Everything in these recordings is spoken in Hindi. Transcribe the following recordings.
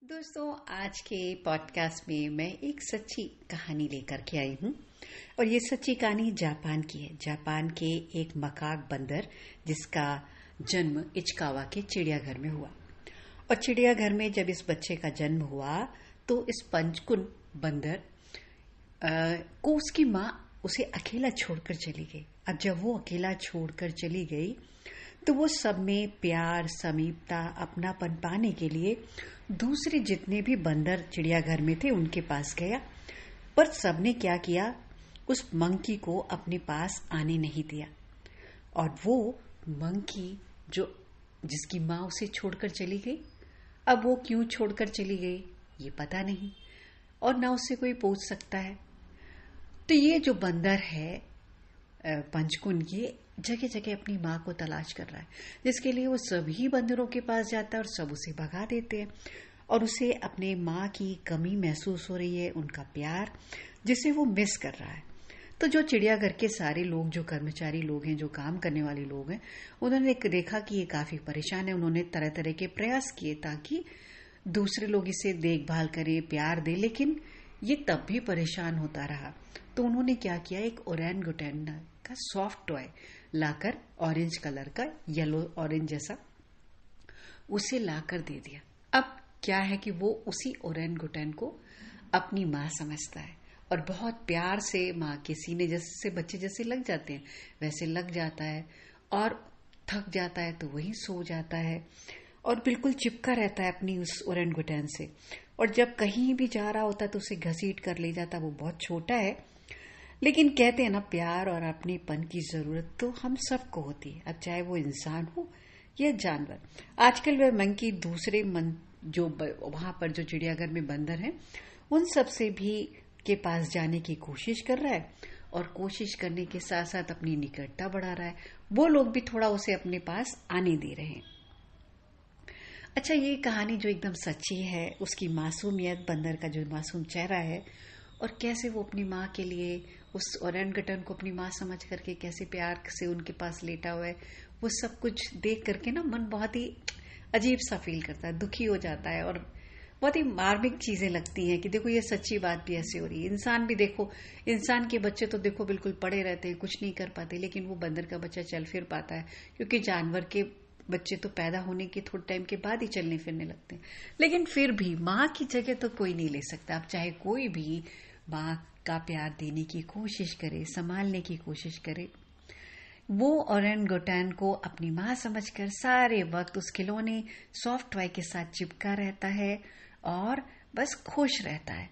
दोस्तों, आज के पॉडकास्ट में मैं एक सच्ची कहानी लेकर के आई हूँ। और ये सच्ची कहानी जापान की है। जापान के एक मकाक बंदर जिसका जन्म इचिकावा के चिड़ियाघर में हुआ। और चिड़ियाघर में जब इस बच्चे का जन्म हुआ तो इस पंचकुन बंदर को उसकी माँ उसे अकेला छोड़कर चली गई। अब जब वो अकेला छोड़कर चली गई तो वो सब में प्यार, समीपता, अपनापन पाने के लिए दूसरे जितने भी बंदर चिड़ियाघर में थे उनके पास गया। पर सबने क्या किया, उस मंकी को अपने पास आने नहीं दिया। और वो मंकी जिसकी माँ उसे छोड़कर चली गई, अब वो क्यों छोड़कर चली गई ये पता नहीं और ना उससे कोई पूछ सकता है। तो ये जो बंदर है पंचकुन, ये जगह जगह अपनी माँ को तलाश कर रहा है, जिसके लिए वो सभी बंदरों के पास जाता है और सब उसे भगा देते हैं। और उसे अपने माँ की कमी महसूस हो रही है, उनका प्यार जिसे वो मिस कर रहा है। तो जो चिड़ियाघर के सारे लोग, जो कर्मचारी लोग हैं, जो काम करने वाले लोग हैं, उन्होंने देखा कि ये काफी परेशान है। उन्होंने तरह तरह के प्रयास किए ताकि दूसरे लोग इसे देखभाल करें, प्यार दे, लेकिन ये तब भी परेशान होता रहा। तो उन्होंने क्या किया, एक ओरंगुटैन का सॉफ्ट टॉय लाकर, ऑरेंज कलर का, येलो ऑरेंज जैसा, उसे लाकर दे दिया। अब क्या है कि वो उसी ओरंगुटैन को अपनी माँ समझता है और बहुत प्यार से माँ के सीने जैसे बच्चे जैसे लग जाते हैं वैसे लग जाता है। और थक जाता है तो वहीं सो जाता है और बिल्कुल चिपका रहता है अपनी उस ओरंगुटैन से। और जब कहीं भी जा रहा होता है तो उसे घसीट कर ले जाता। वो बहुत छोटा है, लेकिन कहते हैं ना, प्यार और अपनेपन की जरूरत तो हम सबको होती है, अब चाहे वो इंसान हो या जानवर। आजकल वह मंकी दूसरे जो वहां पर जो चिड़ियाघर में बंदर हैं उन सब से भी के पास जाने की कोशिश कर रहा है और कोशिश करने के साथ साथ अपनी निकटता बढ़ा रहा है। वो लोग भी थोड़ा उसे अपने पास आने दे रहे हैं। अच्छा, ये कहानी जो एकदम सच्ची है, उसकी मासूमियत, बंदर का जो मासूम चेहरा है और कैसे वो अपनी माँ के लिए उस ओरंगुटैन को अपनी माँ समझ करके कैसे प्यार से उनके पास लेटा हुआ है, वो सब कुछ देख करके ना मन बहुत ही अजीब सा फील करता है, दुखी हो जाता है। और बहुत ही मार्मिक चीजें लगती हैं कि देखो ये सच्ची बात भी ऐसी हो रही है। इंसान भी देखो, इंसान के बच्चे तो देखो बिल्कुल पड़े रहते हैं, कुछ नहीं कर पाते, लेकिन वो बंदर का बच्चा चल फिर पाता है, क्योंकि जानवर के बच्चे तो पैदा होने के थोड़े टाइम के बाद ही चलने फिरने लगते हैं। लेकिन फिर भी माँ की जगह तो कोई नहीं ले सकता। अब चाहे कोई भी माँ का प्यार देने की कोशिश करे, संभालने की कोशिश करे, वो ओरंगुटैन को अपनी माँ समझकर सारे वक्त उस खिलौने सॉफ्ट टॉय के साथ चिपका रहता है और बस खुश रहता है।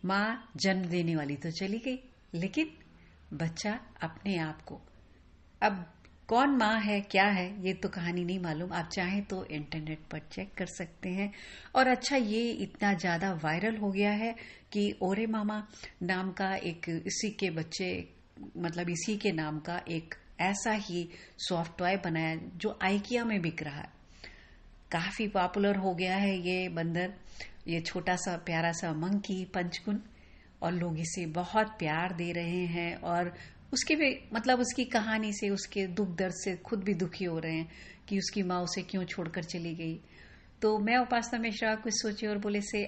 माँ जन्म देने वाली तो चली गई, लेकिन बच्चा अपने आप को, अब कौन माँ है क्या है ये तो कहानी नहीं मालूम, आप चाहें तो इंटरनेट पर चेक कर सकते हैं। और अच्छा, ये इतना ज्यादा वायरल हो गया है कि ओरे मामा नाम का एक, इसी के बच्चे, मतलब इसी के नाम का एक ऐसा ही सॉफ्ट टॉय बनाया जो आइकिया में बिक रहा है। काफी पॉपुलर हो गया है ये बंदर, ये छोटा सा प्यारा सा मंकी पंचकुन, और लोग इसे बहुत प्यार दे रहे हैं। और उसके भी, मतलब उसकी कहानी से, उसके दुख दर्द से खुद भी दुखी हो रहे हैं कि उसकी माँ उसे क्यों छोड़कर चली गई। तो मैं उपासना मिश्रा कुछ सोचे और बोले से